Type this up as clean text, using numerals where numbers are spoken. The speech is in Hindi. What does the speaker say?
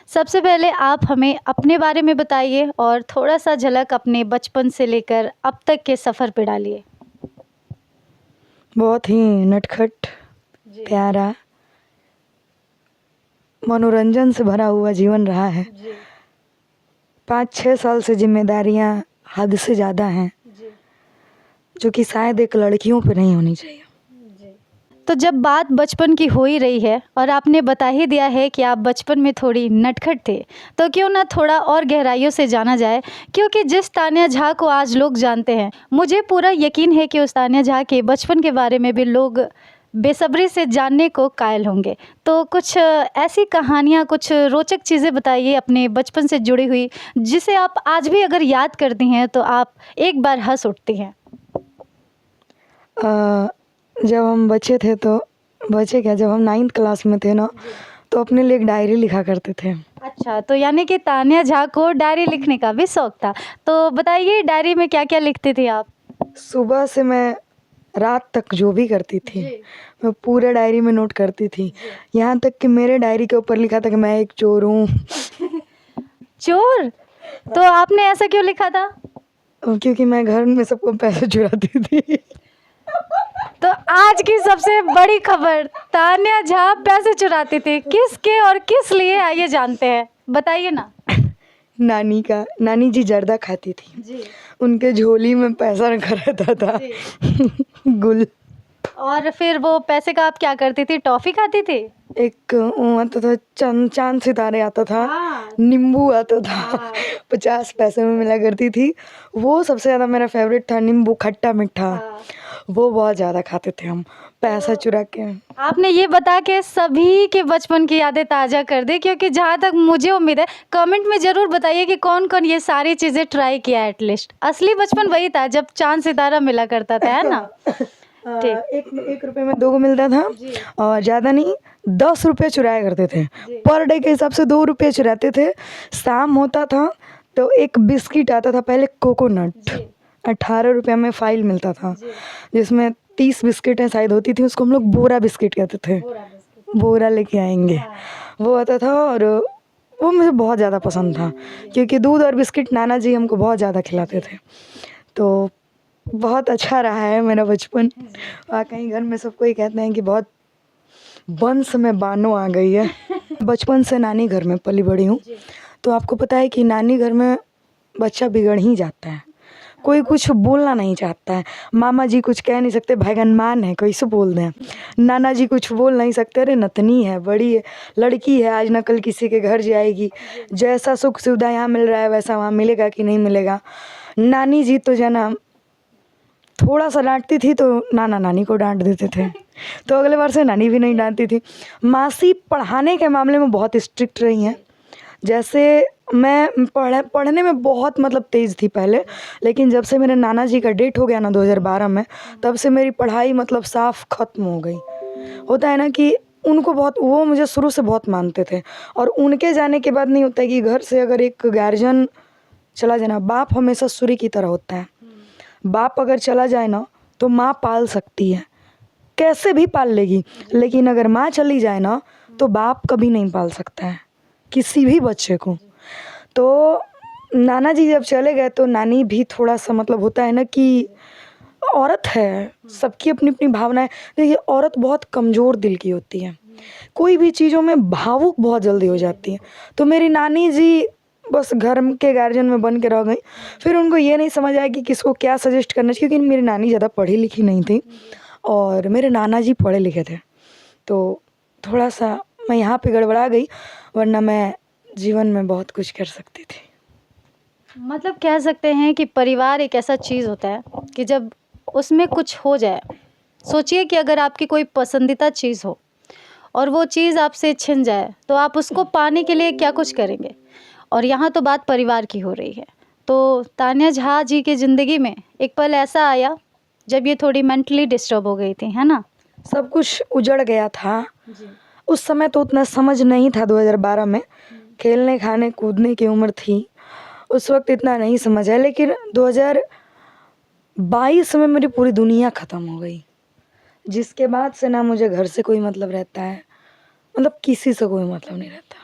सबसे पहले आप हमें अपने बारे में बताइए और थोड़ा-सा झलक अपने बचपन से लेकर अब तक के सफ़र पे डालिए। बहुत ही नटखट, जी। प्यारा, मनोरंजन से भरा हुआ जीवन रहा है। जी। 5-6 साल से ज़िम्मेदारियाँ हद से ज़्यादा हैं, जी। जो कि शायद एक लड़कियों पे नहीं होनी चाहिए। जी। तो जब बात बचपन की हो ही रही है और आपने बता ही दिया है कि आप बचपन में थोड़ी नटखट थे, तो क्यों ना थोड़ा और गहराइयों से जाना जाए, क्योंकि जिस तान्या झा को आज लोग जानते हैं, मुझे पूरा यकीन है कि उस तान्या झा के बचपन के बारे में भी लोग बेसब्री से जानने को कायल होंगे। तो कुछ ऐसी कहानियाँ, कुछ रोचक चीज़ें बताइए अपने बचपन से जुड़ी हुई, जिसे आप आज भी अगर याद करती हैं तो आप एक बार हँस उठती हैं। जब हम बच्चे थे तो बच्चे क्या, जब हम 9th क्लास में थे ना, तो अपने लिए एक डायरी लिखा करते थे। अच्छा, तो यानी कि तान्या झा को डायरी लिखने का भी शौक था। तो बताइए डायरी में क्या-क्या लिखती थी आप? सुबह से मैं रात तक जो भी करती थी, मैं पूरे डायरी में नोट करती थी। यहाँ तक कि मेरे डायरी के ऊपर लिखा था कि मैं एक चोर हूँ। चोर? तो आपने ऐसा क्यों लिखा था? क्योंकि मैं घर में सबको पैसे चुराती थी। तो आज की सबसे बड़ी खबर, तान्या झा पैसे चुराती थी। किसके और किस लिए आइए जानते हैं। बताइए ना। नानी जी जर्दा खाती थी। जी। उनके झोली में पैसा रखा रहता था। गुल। और फिर वो पैसे का आप क्या करती थी? टॉफ़ी खाती थी? एक वो आता था, चाँद सितारे आता था, हाँ। नींबू आता था, हाँ। 50 पैसे में मिला करती थी। वो सबसे ज़्यादा मेरा फ़ेवरेट था, नींबू खट्टा-मीठा। हाँ। वो बहुत ज़्यादा खाते थे हम, पैसा चुरा के। आपने ये बता के सभी के बचपन की यादें ताज़ा कर दी, क्योंकि जहाँ तक मुझे उम्मीद है, कमेंट में ज़रूर बताइए कि कौन-कौन ये सारी चीज़ें ट्राई किया है एटलीस्ट। असली बचपन वही था जब चाँद सितारा मिला करता था, है ना? ठीक। एक रुपए में 2 को मिलता था और ज़्यादा नहीं, 10 रुपए चुराया करते थे। पर डे के हिसाब से 2 रुपए चुराते थे। शाम होता था तो एक बिस्किट आता था पहले, कोकोनट, 18 रुपये में फ़ाइल मिलता था, जिसमें 30 बिस्किटें शायद होती थी। उसको हम लोग बोरा बिस्किट कहते थे। बोरा लेके आएंगे, वो आता था। और वो मुझे बहुत ज़्यादा पसंद था, क्योंकि दूध और बिस्किट नाना जी हमको बहुत ज़्यादा खिलाते थे। तो बहुत अच्छा रहा है मेरा बचपन। वाकई घर में सब कोई कहते हैं कि बहुत वंश में बानो आ गई है। बचपन से नानी घर में पली बड़ी हूँ, तो आपको पता है कि नानी घर में बच्चा बिगड़ ही जाता है। कोई कुछ बोलना नहीं चाहता है। मामा जी कुछ कह नहीं सकते, भैगनमान है कैसे बोल दें। नाना जी कुछ बोल नहीं सकते, अरे नतनी है, बड़ी है, लड़की है, आज न कल किसी के घर जाएगी। जैसा सुख सुविधा यहाँ मिल रहा है वैसा वहाँ मिलेगा कि नहीं मिलेगा। नानी जी तो जना थोड़ा सा डांटती थी तो नाना नानी को डांट देते थे, तो अगले बार से नानी भी नहीं डांटती थी। मासी पढ़ाने के मामले में बहुत स्ट्रिक्ट रही हैं। जैसे मैं पढ़ने में बहुत मतलब तेज़ थी पहले, लेकिन जब से मेरे नाना जी का डेथ हो गया ना 2012 में, तब से मेरी पढ़ाई मतलब साफ ख़त्म हो गई। होता है ना कि उनको बहुत, वो मुझे शुरू से बहुत मानते थे, और उनके जाने के बाद नहीं होता है कि घर से अगर एक गार्जियन चला जाए ना, बाप हमेशा सूर्य की तरह होता है। बाप अगर चला जाए ना तो माँ पाल सकती है, कैसे भी पाल लेगी, लेकिन अगर माँ चली जाए ना तो बाप कभी नहीं पाल सकता है किसी भी बच्चे को। तो नाना जी जब चले गए तो नानी भी थोड़ा सा मतलब होता है ना कि औरत है, सबकी अपनी अपनी भावनाएं। देखिए औरत बहुत कमज़ोर दिल की होती है, कोई भी चीज़ों में भावुक बहुत जल्दी हो जाती है। तो मेरी नानी जी बस घर के गार्जियन में बन के रह गई। फिर उनको ये नहीं समझ आया कि किसको क्या सजेस्ट करना चाहिए, क्योंकि मेरी नानी ज़्यादा पढ़ी लिखी नहीं थी और मेरे नाना जी पढ़े लिखे थे। तो थोड़ा सा मैं यहाँ पे गड़बड़ा गई, वरना मैं जीवन में बहुत कुछ कर सकती थी। मतलब कह सकते हैं कि परिवार एक ऐसा चीज़ होता है कि जब उसमें कुछ हो जाए, सोचिए कि अगर आपकी कोई पसंदीदा चीज़ हो और वो चीज़ आपसे छिन जाए, तो आप उसको पाने के लिए क्या कुछ करेंगे। और यहाँ तो बात परिवार की हो रही है। तो तान्या झा जी की ज़िंदगी में एक पल ऐसा आया जब ये थोड़ी मेंटली डिस्टर्ब हो गई थी, है ना? सब कुछ उजड़ गया था। उस समय तो उतना समझ नहीं था, 2012 में खेलने खाने कूदने की उम्र थी, उस वक्त इतना नहीं समझ है। लेकिन 2022 में मेरी पूरी दुनिया ख़त्म हो गई, जिसके बाद से ना मुझे घर से कोई मतलब रहता है, मतलब किसी से कोई मतलब नहीं रहता।